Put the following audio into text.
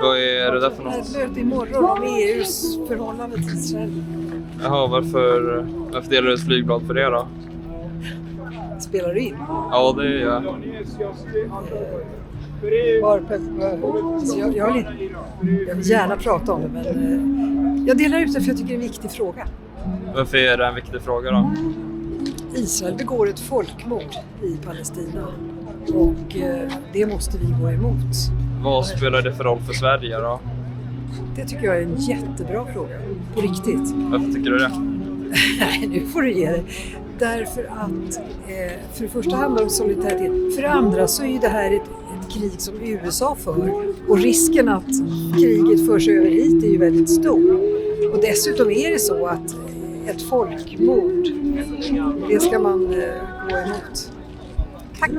Vad är det där för något? Ett möte imorgon om EUs förhållande till Israel. Jaha, varför delar du ett flygblad för det då? Spelar du in? Ja, det gör jag. Jag vill gärna prata om det, men jag delar ut det för jag tycker det är en viktig fråga. Varför är det en viktig fråga då? Israel begår ett folkmord i Palestina och det måste vi gå emot. Vad spelar det för roll för Sverige då? Det tycker jag är en jättebra fråga, på riktigt. Varför tycker du det? Nej, nu får du ge det. Därför att för det första handlar det om solidaritet. För det andra så är ju det här ett krig som USA för. Och risken att kriget förs över hit är ju väldigt stor. Och dessutom är det så att ett folkmord, det ska man gå emot. Tack!